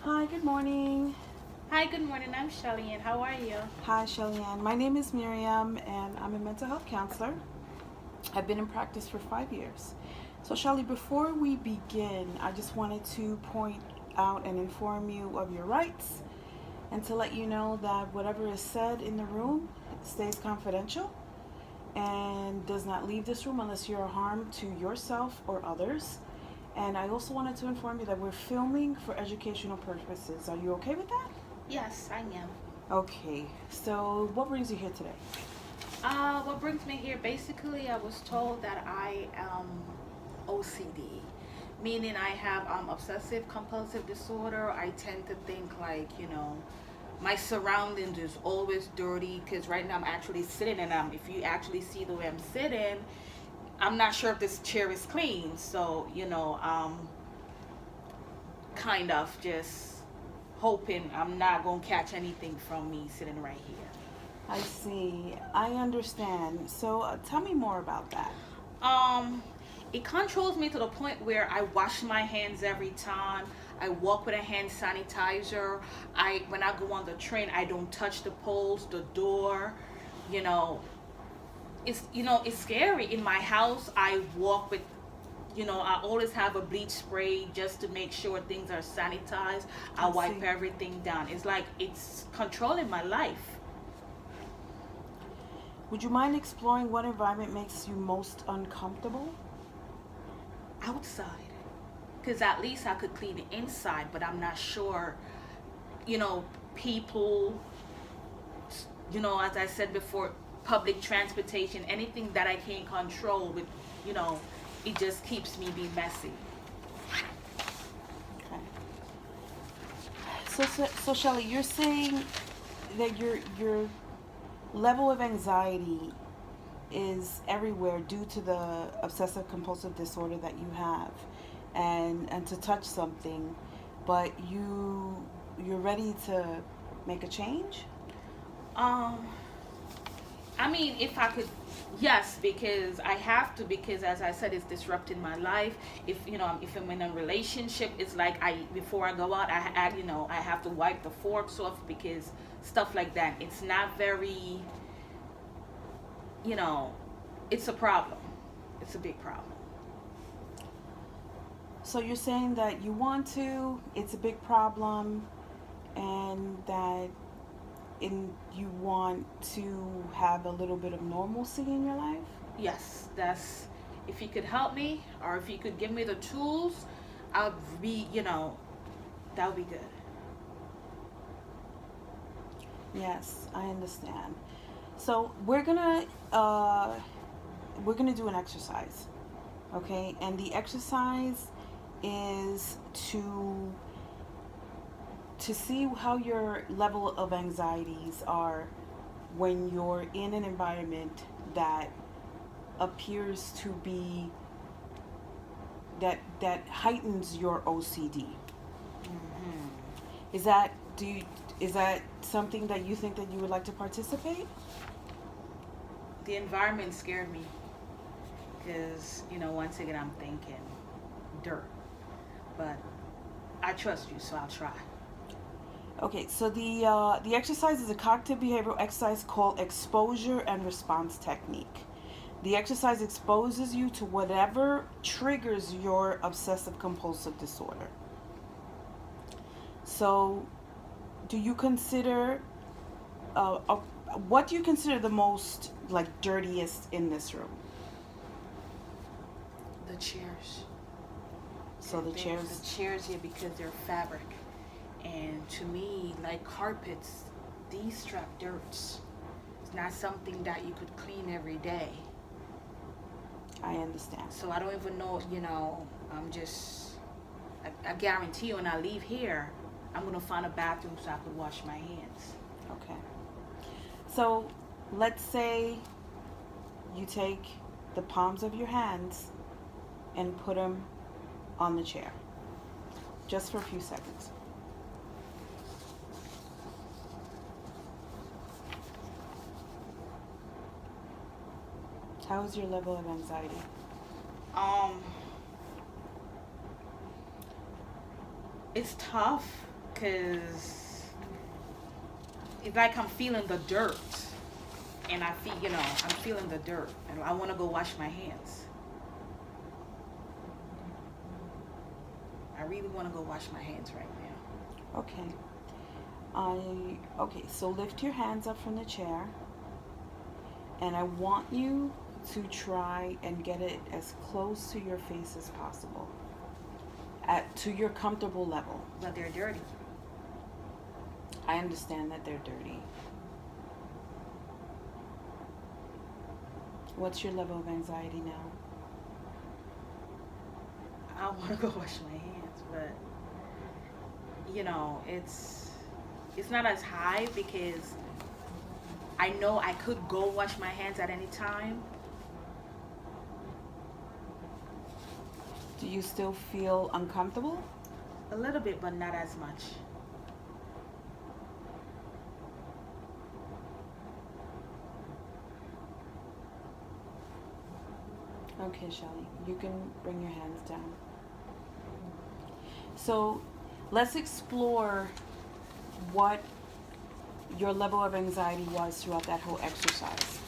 Hi, good morning. Hi, good morning. I'm Shelly, and how are you? Hi, Shelly Ann. My name is Miriam, and I'm a mental health counselor. I've been in practice for 5 years. So, Shelly, before we begin, I just wanted to point out and inform you of your rights and to let you know that whatever is said in the room stays confidential and does not leave this room unless you're a harm to yourself or others. And I also wanted to inform you that we're filming for educational purposes. Are you okay with that? Yes, I am. Okay, so what brings you here today? What brings me here? Basically, I was told that I am OCD, meaning I have obsessive compulsive disorder. I tend to think like, my surroundings is always dirty because right now I'm actually sitting and if you actually see the way I'm sitting, I'm not sure if this chair is clean. So, kind of just hoping I'm not going to catch anything from me sitting right here. I see. I understand. So tell me more about that. Um, it controls me to the point where I wash my hands every time. I walk with a hand sanitizer. When I go on the train, I don't touch the poles, the door. You know, it's scary. In my house, I walk with I always have a bleach spray just to make sure things are sanitized. I I wipe see. everything down. It's like it's controlling my life. Would you mind exploring what environment makes you most uncomfortable? Outside, because at least I could clean the inside, but I'm not sure. You know, people. As I said before, public transportation, anything that I can't control with, you know, it just keeps me being messy. Okay. So Shelly, you're saying that your level of anxiety is everywhere due to the obsessive compulsive disorder that you have, and to touch something, but you're ready to make a change. Um, I mean, if I could, yes, because I have to. Because as I said, it's disrupting my life. If I'm in a relationship, it's like before I go out, I have to wipe the forks off because stuff like that. It's not very, you know, it's a problem. It's a big problem. So you're saying that you want to, it's a big problem, and that you want to have a little bit of normalcy in your life? Yes, that's if you could help me or if you could give me the tools, I'd be, that would be good. Yes, I understand. So we're gonna do an exercise, okay? And the exercise is to see how your level of anxieties are when you're in an environment that appears to be that heightens your OCD. Hmm. Is that do you is that something that you think that you would like to participate? The environment scared me because, once again, I'm thinking dirt. But I trust you, so I'll try. Okay, so the exercise is a cognitive behavioral exercise called exposure and response technique. The exercise exposes you to whatever triggers your obsessive compulsive disorder. So, do you consider uh, what do you consider the most like dirtiest in this room? The chairs. So the There's chairs. the chairs here because they're fabric. And to me, like carpets, these trap dirts. It's not something that you could clean every day. I understand. So I don't even know, I'm just, I guarantee you when I leave here, I'm going to find a bathroom so I could wash my hands. Okay. So let's say you take the palms of your hands and put them on the chair just for a few seconds. How is your level of anxiety? Um, it's tough because it's like I'm feeling the dirt, and I feel, I'm feeling the dirt, and I want to go wash my hands. I really want to go wash my hands right now. Okay. Okay, so lift your hands up from the chair, and I want you to try and get it as close to your face as possible, to your comfortable level. But they're dirty. I understand that they're dirty. What's your level of anxiety now? I want to go wash my hands, but it's not as high because I know I could go wash my hands at any time. Do you still feel uncomfortable? A little bit, but not as much. Okay, Shelly, you can bring your hands down. So let's explore what your level of anxiety was throughout that whole exercise.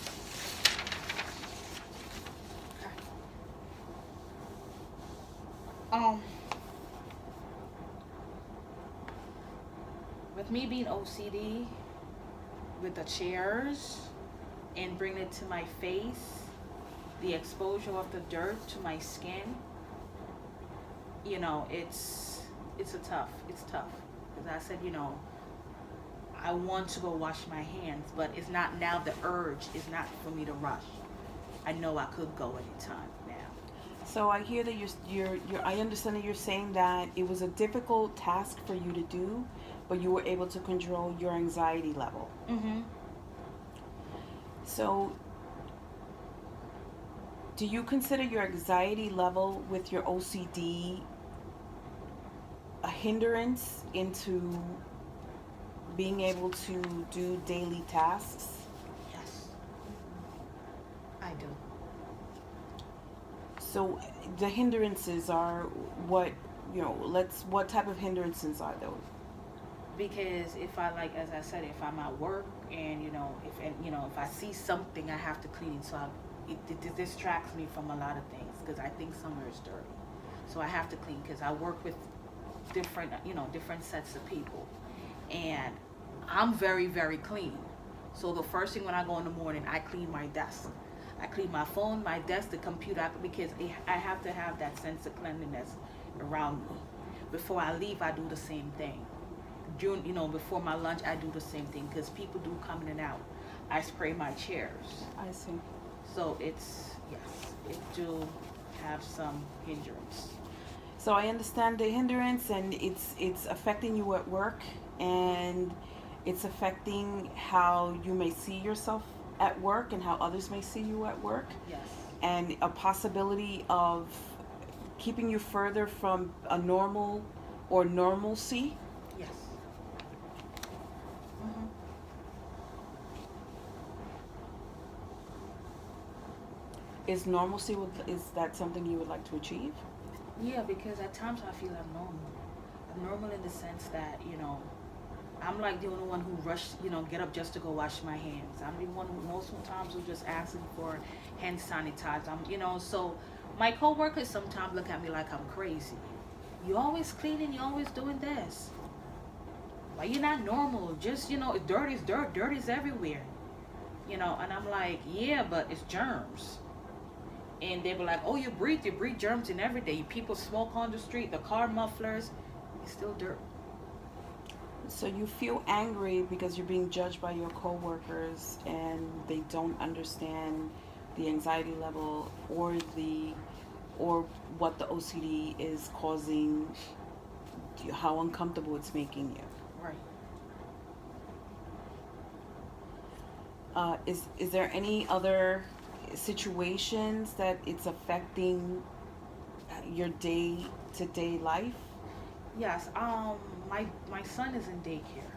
With me being OCD, with the chairs and bringing it to my face, the exposure of the dirt to my skin, it's tough. Because I said, I want to go wash my hands, but it's not now. The urge is not for me to rush. I know I could go anytime now. So I hear that I understand that you're saying that it was a difficult task for you to do, but you were able to control your anxiety level. Mm-hmm. So do you consider your anxiety level with your OCD a hindrance into being able to do daily tasks? Yes, I do. So the hindrances are what type of hindrances are those? Because if I, like, as I said, if I'm at work and if I see something I have to clean, so it distracts me from a lot of things because I think somewhere is dirty, so I have to clean because I work with different sets of people, and I'm very, very clean. So the first thing when I go in the morning, I clean my desk. I clean my phone, my desk, the computer, because I have to have that sense of cleanliness around me. Before I leave, I do the same thing. Before my lunch, I do the same thing because people do come in and out. I spray my chairs. I see. So it do have some hindrance. So I understand the hindrance, and it's affecting you at work, and it's affecting how you may see yourself at work and how others may see you at work. Yes. And a possibility of keeping you further from a normal or normalcy. Yes. Mm-hmm. Is normalcy, is that something you would like to achieve? Yeah, because at times I feel abnormal. Abnormal in the sense that, I'm like the only one who rushed, get up just to go wash my hands. I'm the one who most times who just asking for hand sanitizer. So my coworkers sometimes look at me like I'm crazy. You always cleaning, you always doing this. Why you not normal? Just, dirt is dirt. Dirt is everywhere. And I'm like, yeah, but it's germs. And they were like, oh, you breathe germs in every day. People smoke on the street, the car mufflers, it's still dirt. So you feel angry because you're being judged by your coworkers and they don't understand the anxiety level or what the OCD is causing, how uncomfortable it's making you. Right. Is there any other situations that it's affecting your day-to-day life? Yes. My son is in daycare,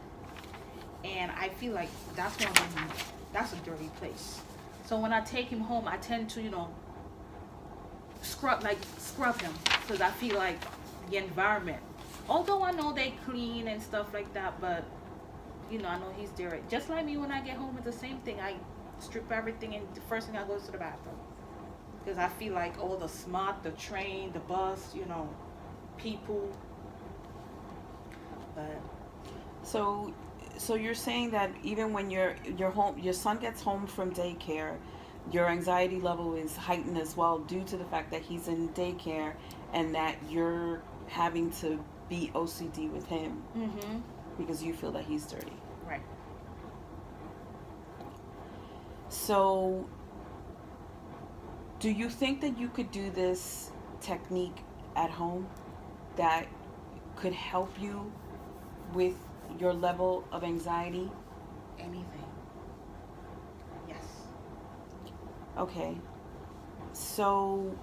and I feel like that's a dirty place. So when I take him home, I tend to scrub him because I feel like the environment Although I know they clean and stuff like that, but I know he's there. Just like me when I get home, it's the same thing. I strip everything, and the first thing I go is to the bathroom because I feel like all the smart, the train, the bus, people. But So, so you're saying that even when your home, your son gets home from daycare, your anxiety level is heightened as well due to the fact that he's in daycare and that you're having to be OCD with him mm-hmm. because you feel that he's dirty. Right. So, do you think that you could do this technique at home that could help you with your level of anxiety? Anything. Yes. Okay. So,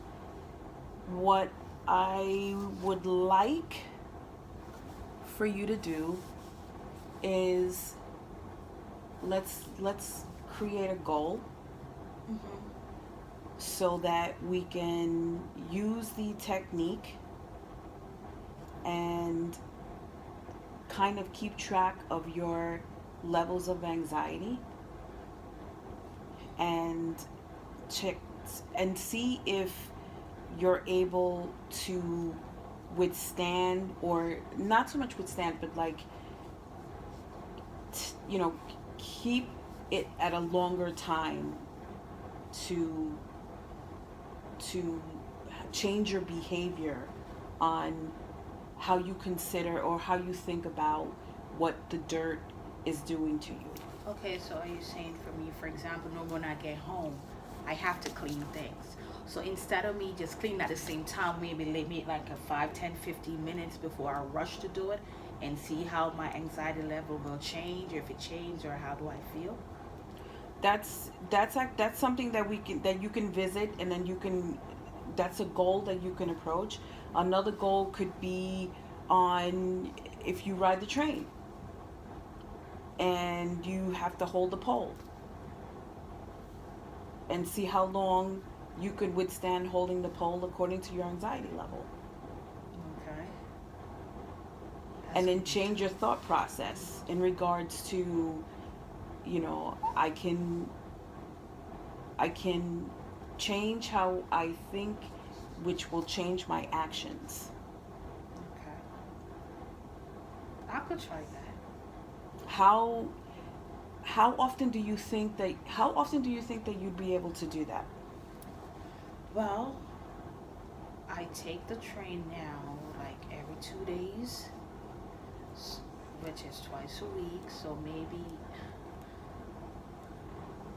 what I would like for you to do is let's create a goal Mm-hmm. so that we can use the technique and kind of keep track of your levels of anxiety and check and see if you're able to withstand, or not so much withstand, but like keep it at a longer time to to change your behavior on how you consider or how you think about what the dirt is doing to you. Okay, so are you saying for me, for example, when I get home, I have to clean things. So instead of me just cleaning at the same time, maybe leave me like a 5, 10, 15 minutes before I rush to do it and see how my anxiety level will change, or if it changes, or how do I feel? That's something that you can visit, and then that's a goal that you can approach. Another goal could be on if you ride the train and you have to hold the pole and see how long you could withstand holding the pole according to your anxiety level. Okay. And then change your thought process in regards to, I can change how I think, which will change my actions. Okay. I could try that. How often do you think that you'd be able to do that? Well, I take the train now like every 2 days, which is twice a week. So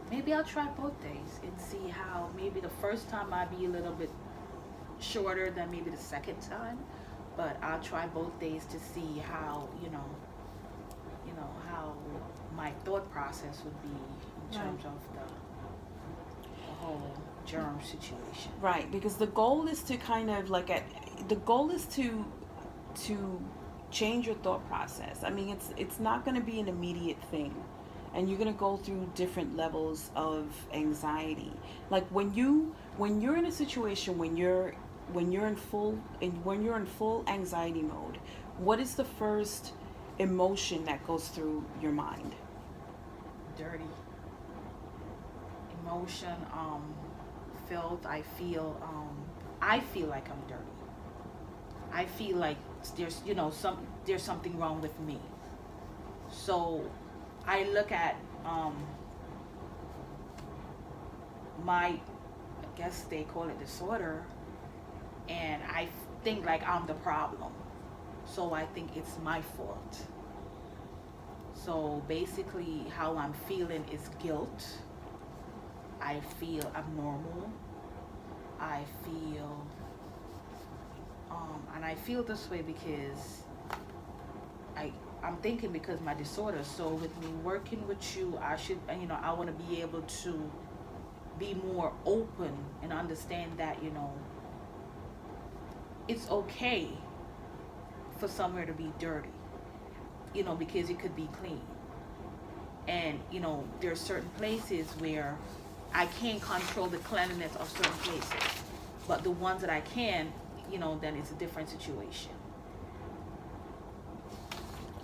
maybe I'll try both days and see how. Maybe the first time might be a little bit shorter than maybe the second time, but I'll try both days to see how how my thought process would be in terms of the whole germ situation. Right, because the goal is to kind of the goal is to change your thought process. I mean, it's not going to be an immediate thing, and you're going to go through different levels of anxiety. Like when you're in a situation when you're in full anxiety mode, what is the first emotion that goes through your mind? Dirty emotion. Felt. I feel like I'm dirty. I feel like there's something wrong with me. So I look at my, I guess they call it disorder, and I think like I'm the problem. So I think it's my fault. So basically, how I'm feeling is guilt. I feel abnormal. I feel, and I feel this way because I'm thinking because my disorder. So with me working with you, I should, I want to be able to be more open and understand that, it's okay for somewhere to be dirty, because it could be clean. And, there are certain places where I can't control the cleanliness of certain places. But the ones that I can, then it's a different situation.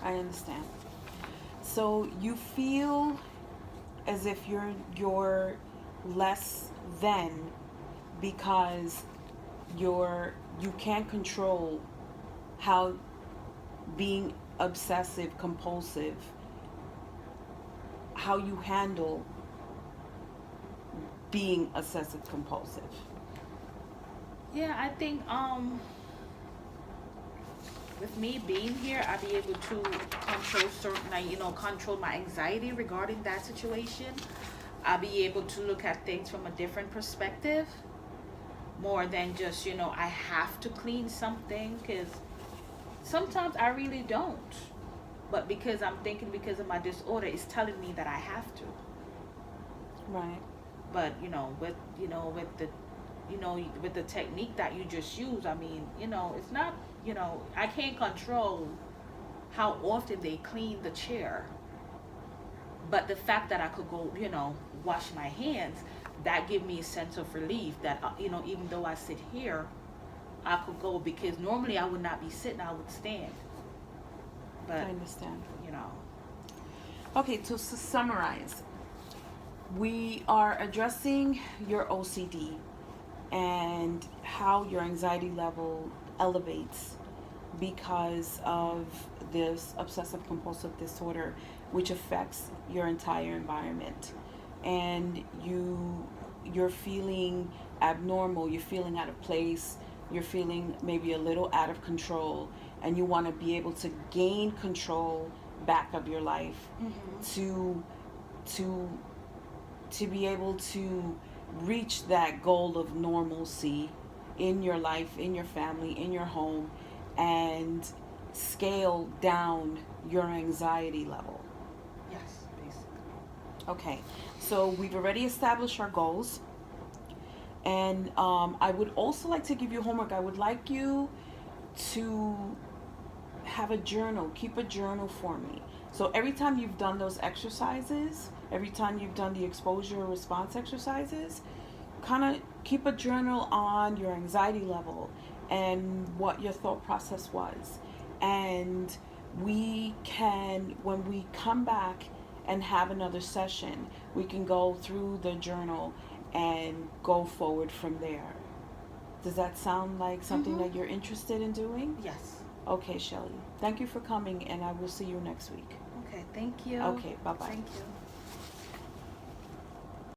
I understand. So you feel as if you're less than because you can't control how being obsessive compulsive, how you handle being obsessive compulsive. Yeah, I think with me being here, I'll be able to control certain, like, control my anxiety regarding that situation. I'll be able to look at things from a different perspective, more than just, I have to clean something, because sometimes I really don't. But because I'm thinking, because of my disorder, it's telling me that I have to. Right. But with the technique that you just use, I mean, it's not, I can't control how often they clean the chair. But the fact that I could go, wash my hands, that give me a sense of relief that, even though I sit here, I could go, because normally I would not be sitting, I would stand. I But, understand. you know, Okay, to summarize, we are addressing your OCD and how your anxiety level elevates because of this obsessive compulsive disorder, which affects your entire environment. And you're feeling abnormal, you're feeling out of place, you're feeling maybe a little out of control, and you want to be able to gain control back of your life hmm to to to be able to reach that goal of normalcy in your life, in your family, in your home, and scale down your anxiety level. yes, basically. Okay, so we've already established our goals, and I would also like to give you homework. I would like you to have a journal, keep a journal for me. So every time you've done those exercises, every time you've done the exposure response exercises, kind of keep a journal on your anxiety level and what your thought process was. And we can, when we come back and have another session, we can go through the journal and go forward from there. Does that sound like something hmm that you're interested in doing? Yes. Okay, Shelly. Thank you for coming, and I will see you next week. Okay, thank you. Okay, bye bye. Thank you.